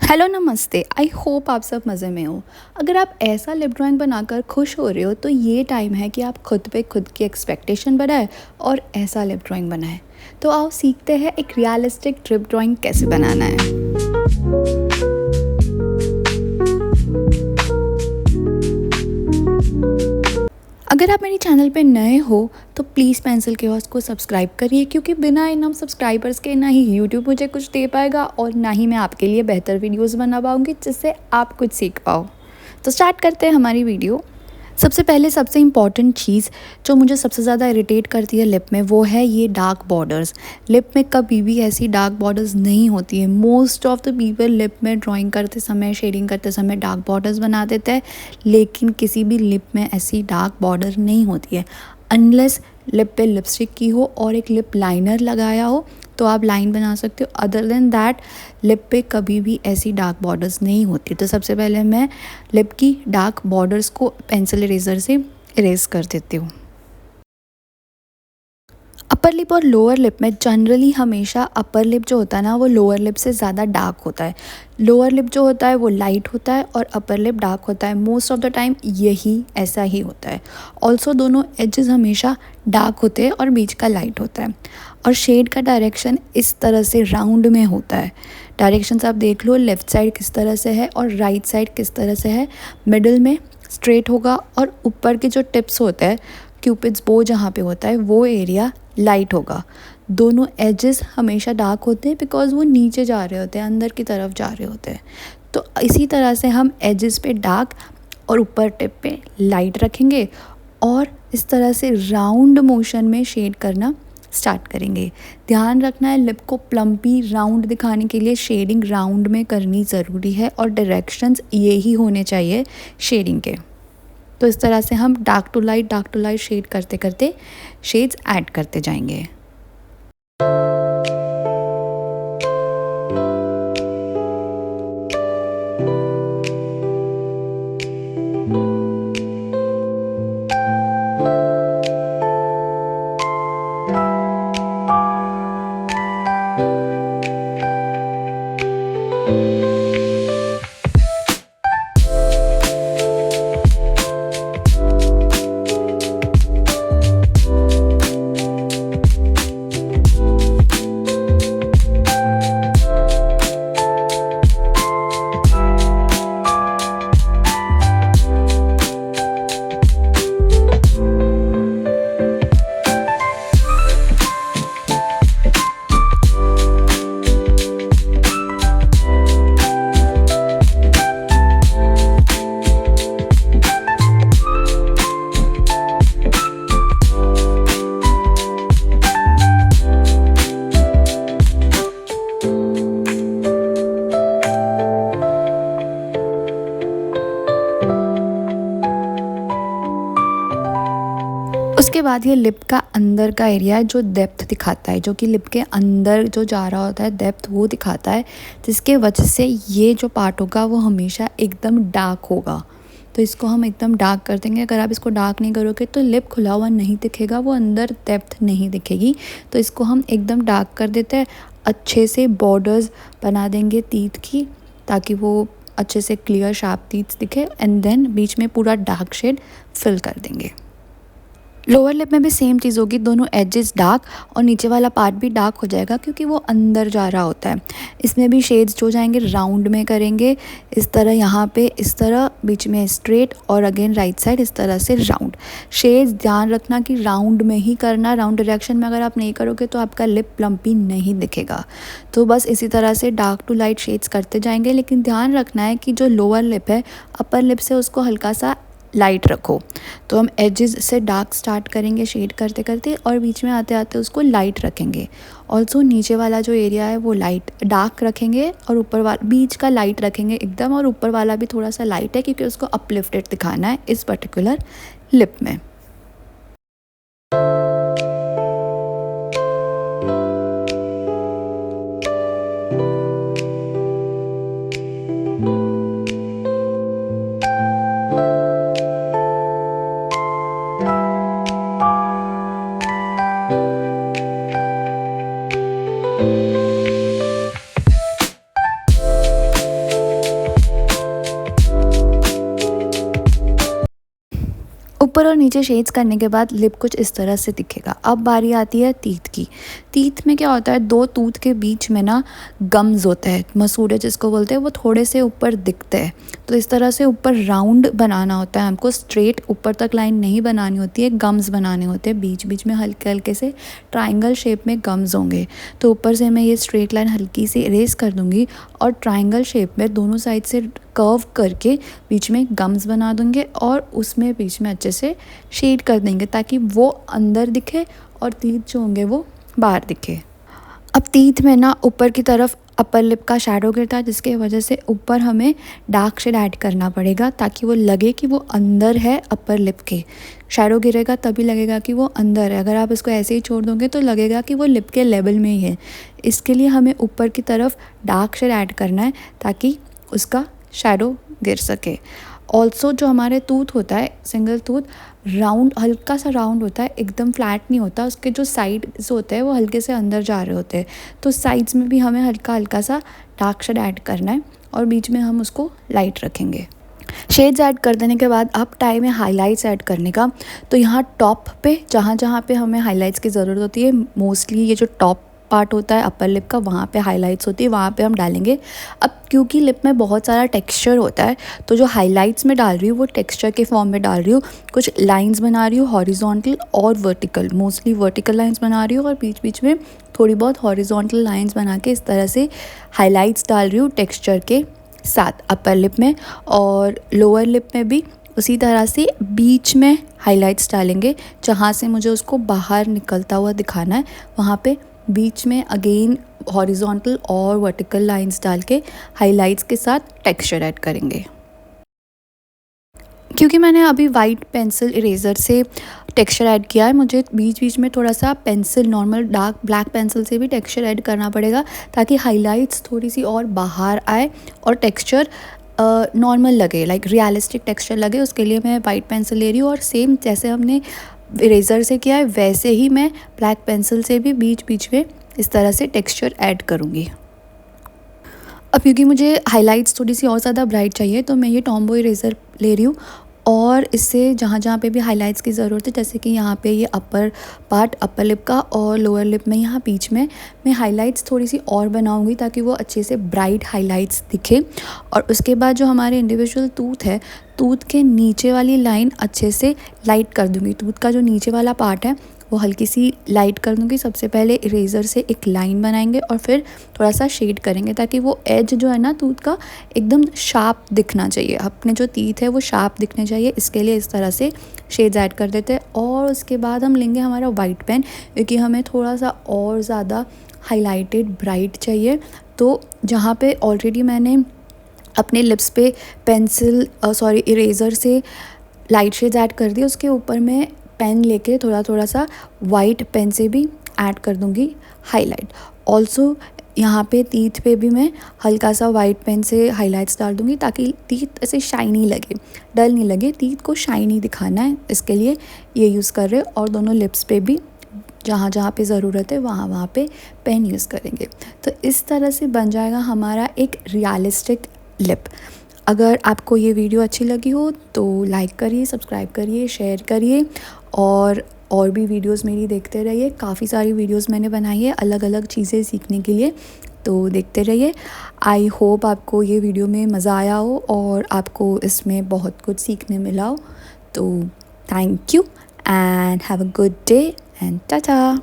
Hello नमस्ते। I hope आप सब मज़े में हो। अगर आप ऐसा लिप ड्राइंग बनाकर खुश हो रहे हो तो ये टाइम है कि आप खुद पे खुद की एक्सपेक्टेशन बनाएं और ऐसा लिप ड्राइंग बनाएं। तो आओ सीखते हैं एक रियलिस्टिक लिप ड्राइंग कैसे बनाना है। अगर आप मेरे चैनल पे नए हो तो प्लीज़ पेंसिल कियोस्क को सब्सक्राइब करिए, क्योंकि बिना इन सब्सक्राइबर्स के ना ही यूट्यूब मुझे कुछ दे पाएगा और ना ही मैं आपके लिए बेहतर वीडियोस बना पाऊँगी जिससे आप कुछ सीख पाओ। तो स्टार्ट करते हैं हमारी वीडियो। सबसे पहले सबसे इम्पॉर्टेंट चीज़ जो मुझे सबसे ज़्यादा इरिटेट करती है लिप में, वो है ये डार्क बॉर्डर्स। लिप में कभी भी ऐसी डार्क बॉर्डर्स नहीं होती है। Most of the people lip में ड्राइंग करते समय, शेडिंग करते समय डार्क बॉर्डर्स बना देते हैं, लेकिन किसी भी लिप में ऐसी डार्क बॉर्डर नहीं होती है अनलेस लिप पे लिपस्टिक की हो और एक लिप लाइनर लगाया हो तो आप लाइन बना सकते हो। अदर देन दैट लिप पे कभी भी ऐसी डार्क बॉर्डर्स नहीं होती। तो सबसे पहले मैं लिप की डार्क बॉर्डर्स को पेंसिल इरेज़र से इरेज कर देती हूँ। अपर लिप और लोअर लिप में जनरली हमेशा अपर लिप जो होता है ना वो लोअर लिप से ज़्यादा डार्क होता है। लोअर लिप जो होता है वो लाइट होता है और अपर लिप डार्क होता है। मोस्ट ऑफ द टाइम यही ऐसा ही होता है। ऑल्सो दोनों एजेस हमेशा डार्क होते हैं और बीच का लाइट होता है। और शेड का डायरेक्शन इस तरह से राउंड में होता है। डायरेक्शंस आप देख लो, लेफ़्ट साइड किस तरह से है और राइट साइड किस तरह से है। मिडल में स्ट्रेट होगा और ऊपर के जो टिप्स होते हैं, क्यूपिड्स बो जहाँ पे होता है वो एरिया लाइट होगा। दोनों एजेस हमेशा डार्क होते हैं बिकॉज वो नीचे जा रहे होते हैं, अंदर की तरफ जा रहे होते हैं। तो इसी तरह से हम एजेस पे डार्क और ऊपर टिप पे लाइट रखेंगे और इस तरह से राउंड मोशन में शेड करना स्टार्ट करेंगे। ध्यान रखना है लिप को प्लम्पी राउंड दिखाने के लिए शेडिंग राउंड में करनी ज़रूरी है और डायरेक्शंस यही होने चाहिए शेडिंग के। तो इस तरह से हम डार्क टू लाइट शेड करते करते शेड्स ऐड करते जाएंगे। उसके बाद ये लिप का अंदर का एरिया है जो डेप्थ दिखाता है, जो कि लिप के अंदर जो जा रहा होता है डेप्थ वो दिखाता है, जिसके वजह से ये जो पार्ट होगा वो हमेशा एकदम डार्क होगा। तो इसको हम एकदम डार्क कर देंगे। अगर आप इसको डार्क नहीं करोगे तो लिप खुला हुआ नहीं दिखेगा, वो अंदर डेप्थ नहीं दिखेगी। तो इसको हम एकदम डार्क कर देते हैं। अच्छे से बॉर्डर्स बना देंगे टीथ की ताकि वो अच्छे से क्लियर शार्प टीथ दिखे एंड देन बीच में पूरा डार्क शेड फिल कर देंगे। लोअर लिप में भी सेम चीज़ होगी, दोनों एजेस डार्क और नीचे वाला पार्ट भी डार्क हो जाएगा क्योंकि वो अंदर जा रहा होता है। इसमें भी शेड्स जो जाएंगे राउंड में करेंगे, इस तरह यहाँ पे इस तरह, बीच में स्ट्रेट और अगेन राइट साइड इस तरह से राउंड। शेड्स ध्यान रखना कि राउंड में ही करना, राउंड डायरेक्शन में अगर आप नहीं करोगे तो आपका लिप प्लम्पी नहीं दिखेगा। तो बस इसी तरह से डार्क टू लाइट शेड्स करते जाएंगे, लेकिन ध्यान रखना है कि जो लोअर लिप है अपर लिप से उसको हल्का सा लाइट रखो। तो हम एजेस से डार्क स्टार्ट करेंगे शेड करते करते और बीच में आते आते उसको लाइट रखेंगे। ऑल्सो नीचे वाला जो एरिया है वो लाइट डार्क रखेंगे और ऊपर वाला बीच का लाइट रखेंगे एकदम, और ऊपर वाला भी थोड़ा सा लाइट है क्योंकि उसको अपलिफ्टेड दिखाना है इस पर्टिकुलर लिप में। ऊपर और नीचे शेड्स करने के बाद लिप कुछ इस तरह से दिखेगा। अब बारी आती है टीथ की। टीथ में क्या होता है, दो टूथ के बीच में ना गम्स होते हैं, मसूड़े जिसको बोलते हैं, वो थोड़े से ऊपर दिखते हैं। तो इस तरह से ऊपर राउंड बनाना होता है हमको, स्ट्रेट ऊपर तक लाइन नहीं बनानी होती है, गम्स बनाने होते हैं। बीच बीच में हल्के हल्के से ट्राइंगल शेप में गम्स होंगे। तो ऊपर से मैं ये स्ट्रेट लाइन हल्की सी इरेज कर दूँगी और ट्राइंगल शेप में दोनों साइड से कर्व करके बीच में गम्स बना दूँगे और उसमें बीच में अच्छे से शेड कर देंगे ताकि वो अंदर दिखे और टीथ जो होंगे वो बाहर दिखे। अब टीथ में ना ऊपर की तरफ अपर लिप का शैडो गिरता है, जिसके वजह से ऊपर हमें डार्क शेड ऐड करना पड़ेगा ताकि वो लगे कि वो अंदर है। अपर लिप के शैडो गिरेगा तभी लगेगा कि वो अंदर है। अगर आप इसको ऐसे ही छोड़ दोगे तो लगेगा कि वो लिप के लेवल में ही है। इसके लिए हमें ऊपर की तरफ डार्क शेड ऐड करना है ताकि उसका शैडो गिर सके। ऑल्सो जो हमारे टूथ होता है, सिंगल टूथ राउंड, हल्का सा राउंड होता है, एकदम फ्लैट नहीं होता। उसके जो साइड्स होते हैं वो हल्के से अंदर जा रहे होते हैं। तो साइड्स में भी हमें हल्का हल्का सा डार्क शेड ऐड करना है और बीच में हम उसको लाइट रखेंगे। शेड्स ऐड कर देने के बाद अब टाइम है हाइलाइट्स ऐड करने का। तो यहाँ टॉप पे जहाँ पे हमें हाइलाइट्स की ज़रूरत होती है, मोस्टली ये जो टॉप पार्ट होता है अपर लिप का, वहाँ पे हाइलाइट्स होती है, वहाँ पे हम डालेंगे। अब क्योंकि लिप में बहुत सारा टेक्सचर होता है तो जो हाइलाइट्स में डाल रही हूँ वो टेक्सचर के फॉर्म में डाल रही हूँ। कुछ लाइंस बना रही हूँ हॉरिजॉन्टल और वर्टिकल, मोस्टली वर्टिकल लाइंस बना रही हूँ और बीच बीच में थोड़ी बहुत हॉरिजॉन्टल लाइंस बना के इस तरह से हाइलाइट्स डाल रही हूँ टेक्सचर के साथ अपर लिप में। और लोअर लिप में भी उसी तरह से बीच में हाइलाइट्स डालेंगे, जहाँ से मुझे उसको बाहर निकलता हुआ दिखाना है वहाँ पे बीच में अगेन हॉरिजॉन्टल और वर्टिकल लाइंस डाल के हाइलाइट्स के साथ टेक्सचर ऐड करेंगे। क्योंकि मैंने अभी वाइट पेंसिल इरेज़र से टेक्सचर ऐड किया है, मुझे बीच बीच में थोड़ा सा pencil, normal dark black pencil से भी टेक्सचर ऐड करना पड़ेगा ताकि हाइलाइट्स थोड़ी सी और बाहर आए और टेक्सचर नॉर्मल लगे, लाइक रियलिस्टिक टेक्सचर लगे। उसके लिए मैं वाइट पेंसिल ले रही हूँ और सेम जैसे हमने इरेज़र से किया है वैसे ही मैं ब्लैक पेंसिल से भी बीच बीच में इस तरह से टेक्सचर ऐड करूँगी। अब क्योंकि मुझे हाइलाइट्स थोड़ी सी और ज़्यादा ब्राइट चाहिए तो मैं ये टॉम्बो इरेज़र ले रही हूँ और इससे जहाँ जहाँ पे भी हाइलाइट्स की ज़रूरत है, जैसे कि यहाँ पे ये अपर पार्ट अपर लिप का और लोअर लिप में यहाँ बीच में मैं हाइलाइट्स थोड़ी सी और बनाऊँगी ताकि वो अच्छे से ब्राइट हाइलाइट्स दिखे। और उसके बाद जो हमारे इंडिविजुअल टूथ है, टूथ के नीचे वाली लाइन अच्छे से लाइट कर दूँगी। टूथ का जो नीचे वाला पार्ट है वो हल्की सी लाइट कर दूँगी। सबसे पहले इरेज़र से एक लाइन बनाएंगे और फिर थोड़ा सा शेड करेंगे ताकि वो एज जो है ना टूथ का एकदम शार्प दिखना चाहिए, अपने जो टीथ है वो शार्प दिखने चाहिए। इसके लिए इस तरह से शेड्स ऐड कर देते हैं। और उसके बाद हम लेंगे हमारा वाइट पेन, क्योंकि हमें थोड़ा सा और ज़्यादा हाईलाइटेड ब्राइट चाहिए। तो जहाँ पे ऑलरेडी मैंने अपने लिप्स पे पेंसिल इरेज़र से लाइट शेड्स ऐड कर दिए, उसके ऊपर मैं पेन लेके थोड़ा थोड़ा सा वाइट पेन से भी ऐड कर दूँगी हाईलाइट। ऑल्सो यहाँ पे टीथ पे भी मैं हल्का सा वाइट पेन से हाइलाइट्स डाल दूँगी ताकि टीथ ऐसे शाइनी लगे, डल नहीं लगे, टीथ को शाइनी दिखाना है, इसके लिए ये यूज़ कर रहे हैं। और दोनों लिप्स पे भी जहाँ जहाँ पे ज़रूरत है वहाँ वहाँ पे पेन यूज़ करेंगे। तो इस तरह से बन जाएगा हमारा एक रियलिस्टिक लिप। अगर आपको ये वीडियो अच्छी लगी हो तो लाइक करिए, सब्सक्राइब करिए, शेयर करिए और भी वीडियोस मेरी देखते रहिए। काफ़ी सारी वीडियोस मैंने बनाई है अलग अलग चीज़ें सीखने के लिए, तो देखते रहिए। आई होप आपको ये वीडियो में मज़ा आया हो और आपको इसमें बहुत कुछ सीखने मिला हो। तो thank you and have a good day and Tata.